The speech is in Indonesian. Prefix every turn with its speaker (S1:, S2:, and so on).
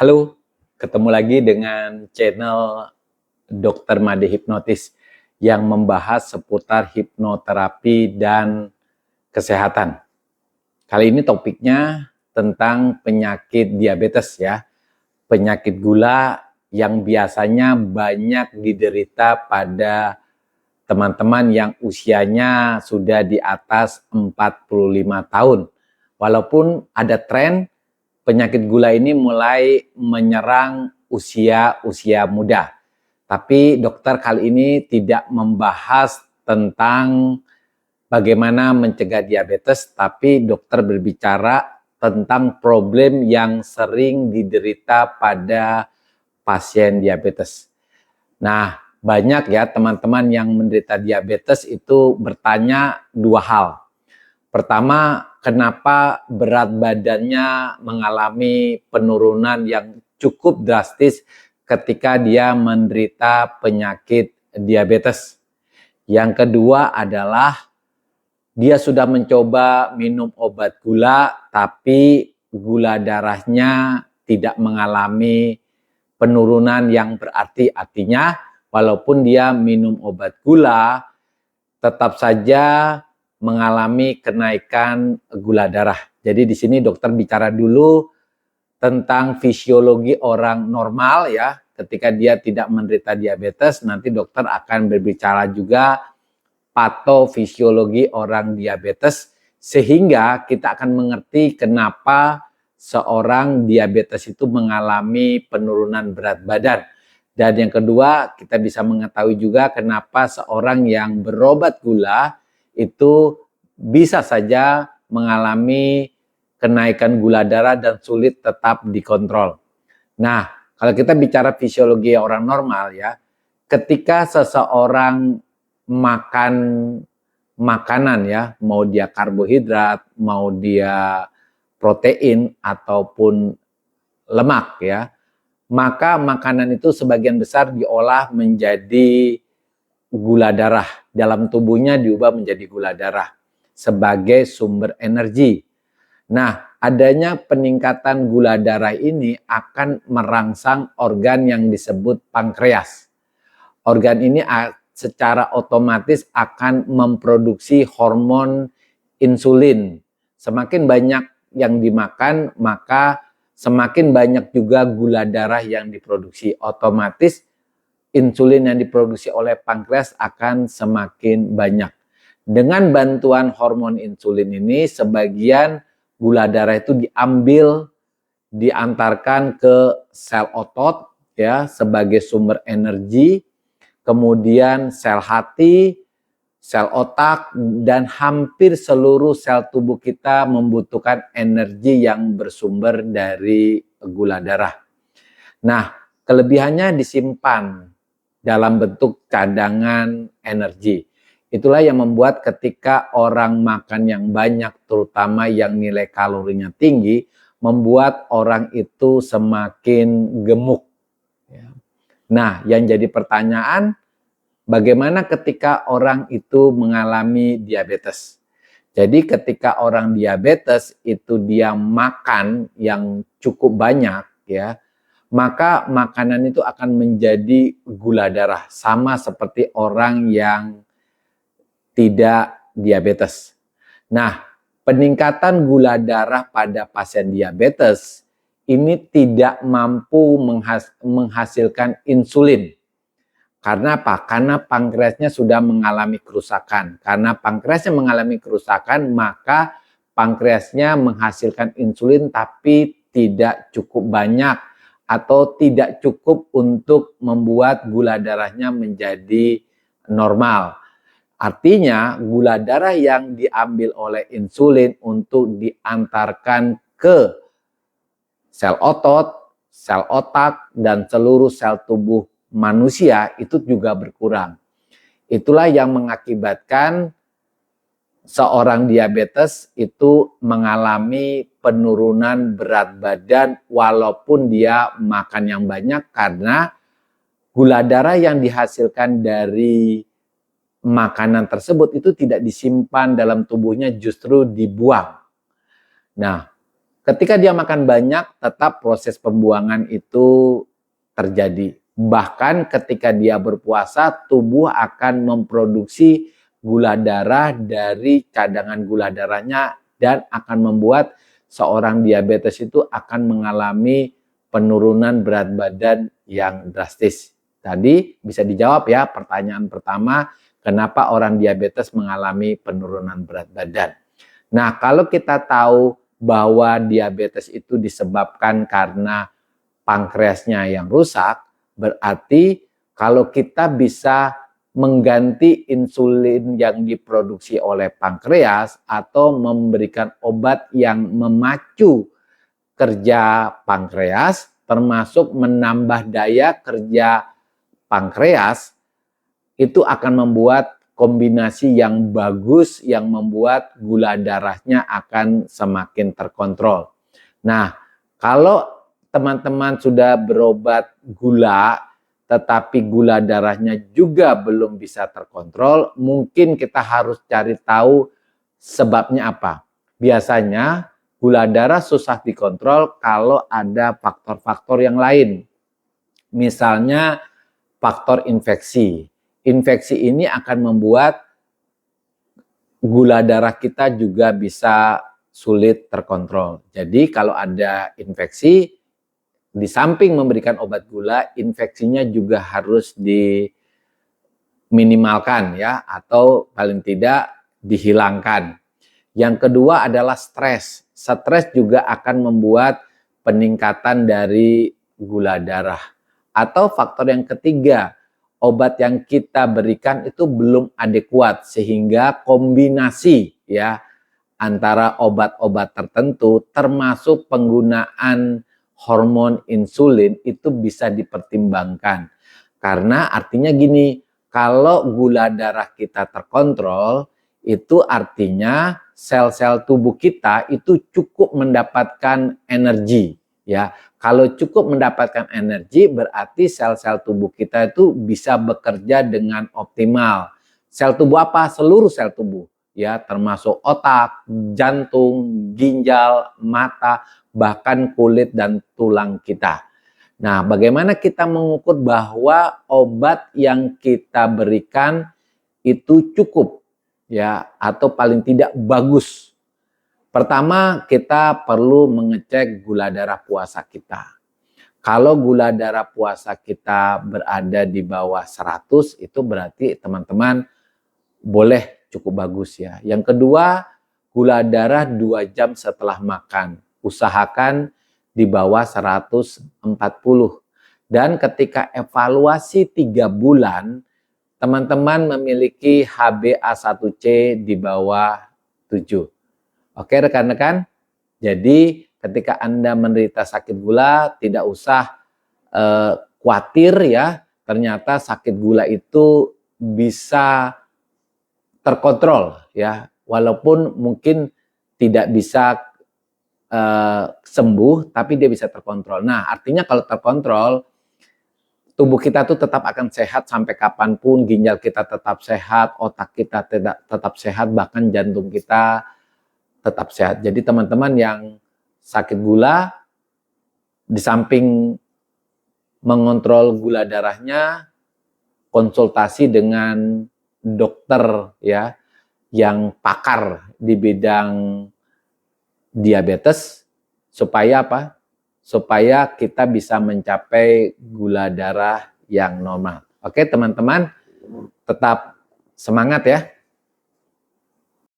S1: Halo, ketemu lagi dengan channel Dr. Made Hipnotis yang membahas seputar hipnoterapi dan kesehatan. Kali ini topiknya tentang penyakit diabetes ya. Penyakit gula yang biasanya banyak diderita pada teman-teman yang usianya sudah di atas 45 tahun. Walaupun ada tren penyakit gula ini mulai menyerang usia muda. Tapi dokter kali ini tidak membahas tentang bagaimana mencegah diabetes, tapi dokter berbicara tentang problem yang sering diderita pada pasien diabetes. Nah, banyak ya teman-teman yang menderita diabetes itu bertanya dua hal. Pertama, kenapa berat badannya mengalami penurunan yang cukup drastis ketika dia menderita penyakit diabetes. Yang kedua adalah dia sudah mencoba minum obat gula, tapi gula darahnya tidak mengalami penurunan yang berarti. Artinya, walaupun dia minum obat gula, tetap saja mengalami kenaikan gula darah. Jadi di sini dokter bicara dulu tentang fisiologi orang normal ya. Ketika dia tidak menderita diabetes, nanti dokter akan berbicara juga patofisiologi orang diabetes sehingga kita akan mengerti kenapa seorang diabetes itu mengalami penurunan berat badan. Dan yang kedua, kita bisa mengetahui juga kenapa seorang yang berobat gula itu bisa saja mengalami kenaikan gula darah dan sulit tetap dikontrol. Nah, kalau kita bicara fisiologi orang normal ya, ketika seseorang makan makanan ya, mau dia karbohidrat, mau dia protein ataupun lemak ya, maka makanan itu sebagian besar diolah menjadi gula darah. Dalam tubuhnya diubah menjadi gula darah sebagai sumber energi. Nah, adanya peningkatan gula darah ini akan merangsang organ yang disebut pankreas. Organ ini secara otomatis akan memproduksi hormon insulin. Semakin banyak yang dimakan, maka semakin banyak juga gula darah yang diproduksi. Otomatis insulin yang diproduksi oleh pankreas akan semakin banyak. Dengan bantuan hormon insulin ini, sebagian gula darah itu diantarkan ke sel otot ya sebagai sumber energi, kemudian sel hati, sel otak, dan hampir seluruh sel tubuh kita membutuhkan energi yang bersumber dari gula darah. Nah, kelebihannya disimpan dalam bentuk cadangan energi. Itulah yang membuat ketika orang makan yang banyak, terutama yang nilai kalorinya tinggi, membuat orang itu semakin gemuk. Nah, yang jadi pertanyaan, bagaimana ketika orang itu mengalami diabetes? Jadi ketika orang diabetes itu dia makan yang cukup banyak ya, maka makanan itu akan menjadi gula darah, sama seperti orang yang tidak diabetes. Nah, peningkatan gula darah pada pasien diabetes ini tidak mampu menghasilkan insulin. Karena apa? Karena pankreasnya sudah mengalami kerusakan. Karena pankreasnya mengalami kerusakan, maka pankreasnya menghasilkan insulin tapi tidak cukup banyak atau tidak cukup untuk membuat gula darahnya menjadi normal. Artinya gula darah yang diambil oleh insulin untuk diantarkan ke sel otot, sel otak, dan seluruh sel tubuh manusia itu juga berkurang. Itulah yang mengakibatkan seorang diabetes itu mengalami penurunan berat badan walaupun dia makan yang banyak karena gula darah yang dihasilkan dari makanan tersebut itu tidak disimpan dalam tubuhnya, justru dibuang. Nah, Ketika dia makan banyak, tetap proses pembuangan itu terjadi. Bahkan ketika dia berpuasa, tubuh akan memproduksi gula darah dari cadangan gula darahnya dan akan membuat seorang diabetes itu akan mengalami penurunan berat badan yang drastis. Tadi bisa dijawab ya pertanyaan pertama, kenapa orang diabetes mengalami penurunan berat badan. Nah, kalau kita tahu bahwa diabetes itu disebabkan karena pankreasnya yang rusak, berarti kalau kita bisa mengganti insulin yang diproduksi oleh pankreas atau memberikan obat yang memacu kerja pankreas, termasuk menambah daya kerja pankreas, itu akan membuat kombinasi yang bagus yang membuat gula darahnya akan semakin terkontrol. Nah, kalau teman-teman sudah berobat gula, tetapi gula darahnya juga belum bisa terkontrol, mungkin kita harus cari tahu sebabnya apa. Biasanya gula darah susah dikontrol kalau ada faktor-faktor yang lain. Misalnya faktor infeksi. Infeksi ini akan membuat gula darah kita juga bisa sulit terkontrol. Jadi kalau ada infeksi, di samping memberikan obat gula, infeksinya juga harus diminimalkan ya, atau paling tidak dihilangkan. Yang kedua adalah stres. Stres juga akan membuat peningkatan dari gula darah. Atau faktor yang ketiga, obat yang kita berikan itu belum adekuat sehingga kombinasi ya antara obat-obat tertentu termasuk penggunaan hormon insulin itu bisa dipertimbangkan. Karena artinya gini, kalau gula darah kita terkontrol, itu artinya sel-sel tubuh kita itu cukup mendapatkan energi ya. Kalau cukup mendapatkan energi berarti sel-sel tubuh kita itu bisa bekerja dengan optimal. Sel tubuh apa? Seluruh sel tubuh ya, termasuk otak, jantung, ginjal, mata, bahkan kulit dan tulang kita. Nah, bagaimana kita mengukur bahwa obat yang kita berikan itu cukup ya atau paling tidak bagus? Pertama, kita perlu mengecek gula darah puasa kita. Kalau gula darah puasa kita berada di bawah 100, itu berarti teman-teman boleh cukup bagus ya. Yang kedua, gula darah 2 jam setelah makan. Usahakan di bawah 140. Dan ketika evaluasi 3 bulan, teman-teman memiliki HbA1c di bawah 7. Oke rekan-rekan, jadi ketika Anda menderita sakit gula, tidak usah khawatir ya, ternyata sakit gula itu bisa terkontrol ya, walaupun mungkin tidak bisa sembuh, tapi dia bisa terkontrol. Nah, artinya kalau terkontrol, tubuh kita tuh tetap akan sehat sampai kapanpun, ginjal kita tetap sehat, otak kita tetap sehat, bahkan jantung kita tetap sehat. Jadi teman-teman yang sakit gula, di samping mengontrol gula darahnya, konsultasi dengan dokter ya yang pakar di bidang diabetes supaya apa? Supaya kita bisa mencapai gula darah yang normal. Oke teman-teman, tetap semangat ya.